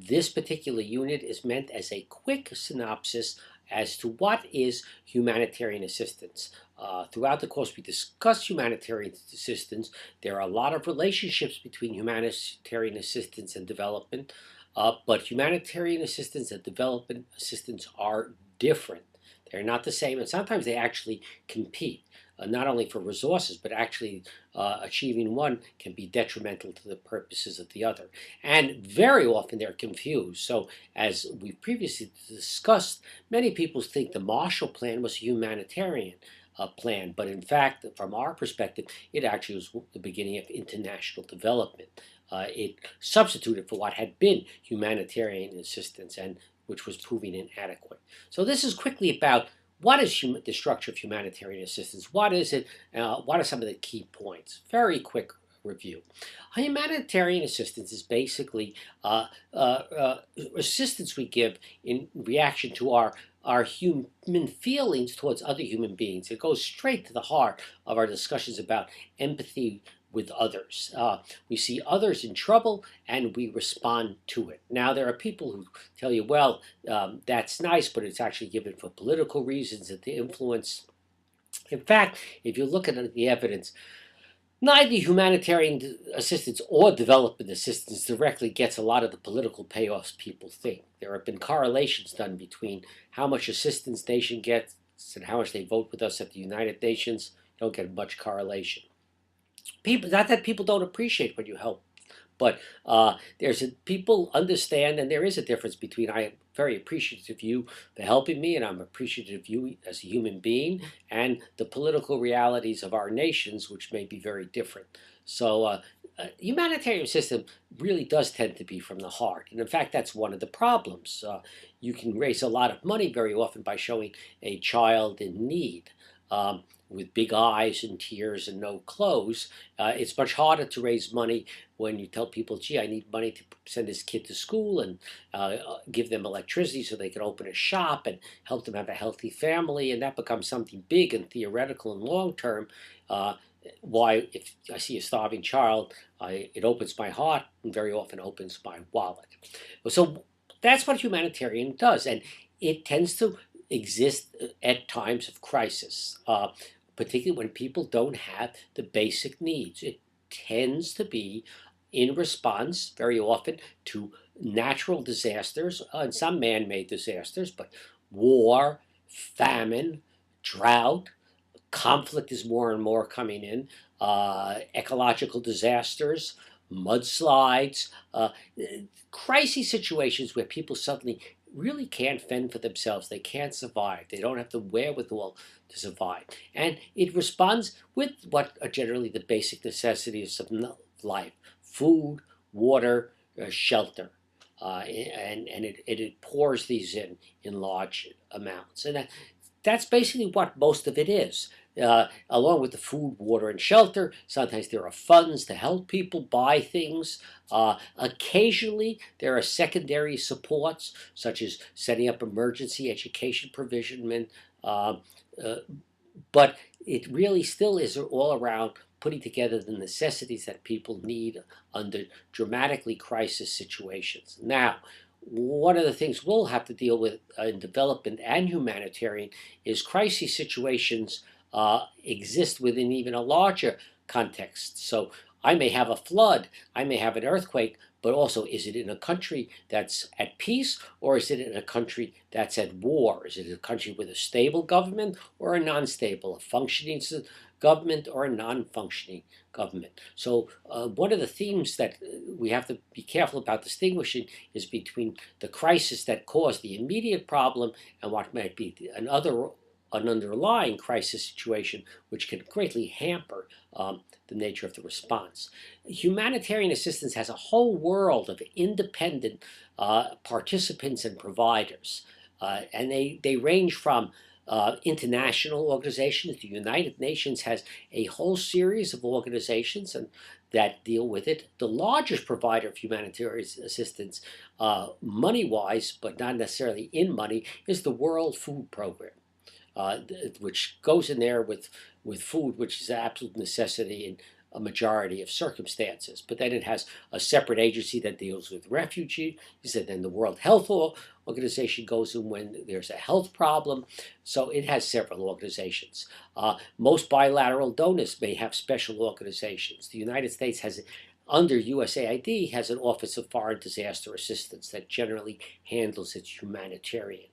This particular unit is meant as a quick synopsis as to what is humanitarian assistance. Throughout the course, we discuss humanitarian assistance. There are a lot of relationships between humanitarian assistance and development, but humanitarian assistance and development assistance are different. They're not the same, and sometimes they actually compete. Not only for resources, but actually achieving one can be detrimental to the purposes of the other. And very often they're confused. So, as we've previously discussed, many people think the Marshall Plan was a humanitarian plan, but in fact, from our perspective, it actually was the beginning of international development. It substituted for what had been humanitarian assistance, and which was proving inadequate. So this is quickly about what is the structure of humanitarian assistance? What is it? What are some of the key points? Very quick review. Humanitarian assistance is basically assistance we give in reaction to our human feelings towards other human beings. It goes straight to the heart of our discussions about empathy with others. We see others in trouble and we respond to it. Now, there are people who tell you, well, that's nice, but it's actually given for political reasons and to influence. In fact, if you look at the evidence, neither humanitarian assistance or development assistance directly gets a lot of the political payoffs people think. There have been correlations done between how much assistance nation gets and how much they vote with us at the United Nations. You don't get much correlation. People, not that people don't appreciate when you help, but people understand, and there is a difference between I am very appreciative of you for helping me, and I'm appreciative of you as a human being, and the political realities of our nations, which may be very different. So humanitarian system really does tend to be from the heart, and in fact, that's one of the problems. You can raise a lot of money very often by showing a child in need. With big eyes and tears and no clothes. It's much harder to raise money when you tell people, gee, I need money to send this kid to school and give them electricity so they can open a shop and help them have a healthy family. And that becomes something big and theoretical and long term. Why, if I see a starving child, it opens my heart and very often opens my wallet. So that's what humanitarian does. And it tends to exist at times of crisis. Particularly when people don't have the basic needs. It tends to be in response very often to natural disasters, and some man-made disasters, but war, famine, drought, conflict is more and more coming in, ecological disasters, mudslides, crisis situations where people suddenly really can't fend for themselves. They can't survive. They don't have the wherewithal to survive. And it responds with what are generally the basic necessities of life: food, water, shelter. And it pours these in large amounts. And that's basically what most of it is. Along with the food, water, and shelter, sometimes there are funds to help people buy things. Occasionally, there are secondary supports, such as setting up emergency education provision. But it really still is all around putting together the necessities that people need under dramatically crisis situations. Now, one of the things we'll have to deal with in development and humanitarian is crisis situations exist within even a larger context. So I may have a flood, I may have an earthquake, but also, is it in a country that's at peace, or is it in a country that's at war? Is it a country with a stable government or a non-stable, a functioning government or a non-functioning government? So one of the themes that we have to be careful about distinguishing is between the crisis that caused the immediate problem and what might be an underlying crisis situation, which can greatly hamper the nature of the response. Humanitarian assistance has a whole world of independent participants and providers, and they range from international organizations. The United Nations has a whole series of organizations that deal with it. The largest provider of humanitarian assistance, money-wise, but not necessarily in money, is the World Food Program. Which goes in there with food, which is an absolute necessity a majority of circumstances. But then it has a separate agency that deals with refugees, and then the World Health Organization goes in when there's a health problem. So it has several organizations. Most bilateral donors may have special organizations. The United States has, under USAID, has an Office of Foreign Disaster Assistance that generally handles its humanitarian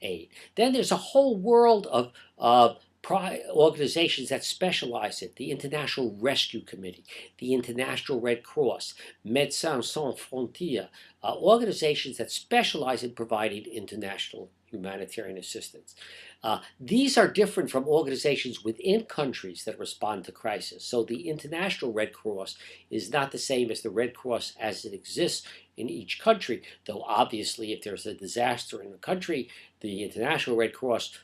aid. Then there's a whole world of organizations that specialize in the International Rescue Committee, the International Red Cross, Médecins Sans Frontières, organizations that specialize in providing international humanitarian assistance. These are different from organizations within countries that respond to crisis. So the International Red Cross is not the same as the Red Cross as it exists in each country, though obviously if there's a disaster in a country, the International Red Cross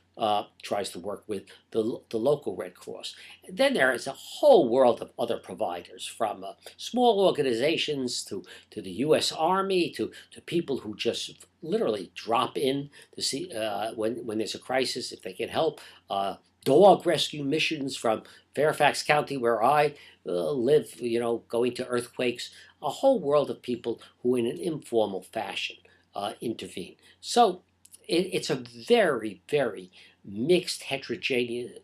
tries to work with the local Red Cross. And then there is a whole world of other providers, from small organizations to the U.S. Army to people who just literally drop in to see when there's a crisis if they can help. Dog rescue missions from Fairfax County, where I live, going to earthquakes. A whole world of people who, in an informal fashion, intervene. So it's a very, very mixed, heterogeneous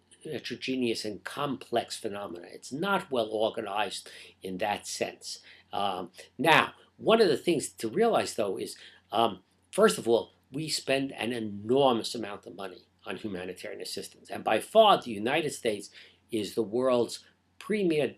and complex phenomena. It's not well organized in that sense. Now, one of the things to realize, though, is first of all, we spend an enormous amount of money on humanitarian assistance. And by far, the United States is the world's premier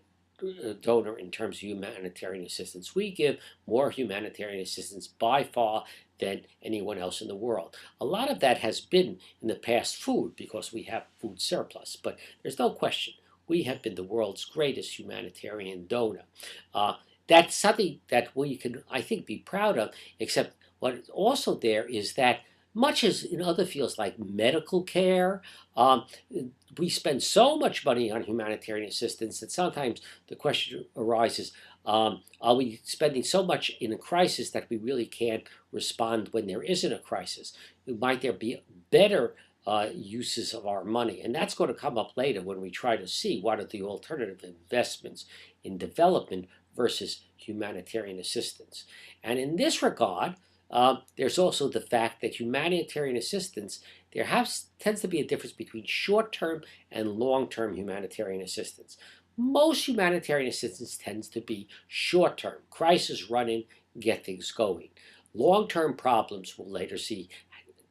donor in terms of humanitarian assistance. We give more humanitarian assistance by far than anyone else in the world. A lot of that has been in the past food, because we have food surplus, but there's no question we have been the world's greatest humanitarian donor. That's something that we can, I think, be proud of, except what is also there is that much as in other fields like medical care, we spend so much money on humanitarian assistance that sometimes the question arises, are we spending so much in a crisis that we really can't respond when there isn't a crisis? Might there be better uses of our money? And that's going to come up later when we try to see what are the alternative investments in development versus humanitarian assistance. And in this regard, there's also the fact that humanitarian assistance, tends to be a difference between short-term and long-term humanitarian assistance. Most humanitarian assistance tends to be short-term, crisis running, get things going. Long-term problems, we'll later see,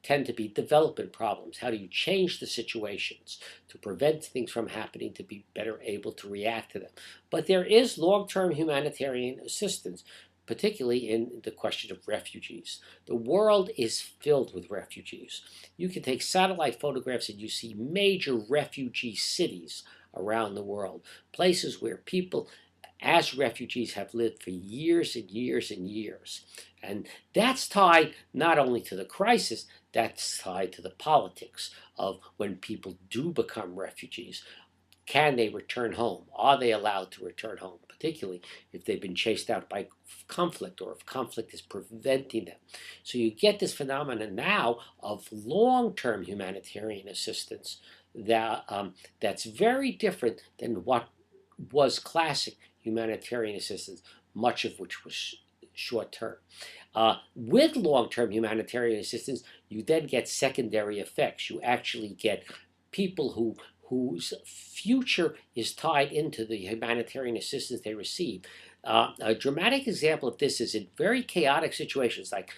tend to be development problems. How do you change the situations to prevent things from happening, to be better able to react to them? But there is long-term humanitarian assistance, particularly in the question of refugees. The world is filled with refugees. You can take satellite photographs and you see major refugee cities around the world, places where people as refugees have lived for years and years and years. And that's tied not only to the crisis, that's tied to the politics of when people do become refugees. Can they return home? Are they allowed to return home, particularly if they've been chased out by conflict or if conflict is preventing them? So you get this phenomenon now of long-term humanitarian assistance that's very different than what was classic humanitarian assistance, much of which was short-term. With long-term humanitarian assistance, you then get secondary effects. You actually get people whose future is tied into the humanitarian assistance they receive. A dramatic example of this is in very chaotic situations like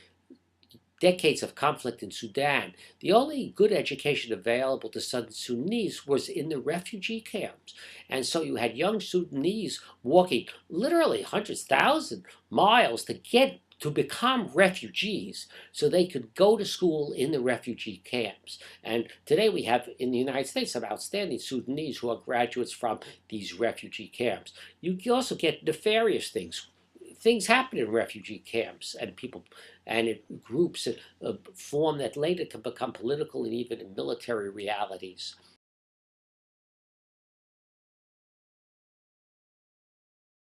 decades of conflict in Sudan. The only good education available to Southern Sudanese was in the refugee camps. And so you had young Sudanese walking literally hundreds, thousands miles to become refugees so they could go to school in the refugee camps. And today we have in the United States some outstanding Sudanese who are graduates from these refugee camps. You also get nefarious things. Things happen in refugee camps, and people and groups form that later can become political and even military realities.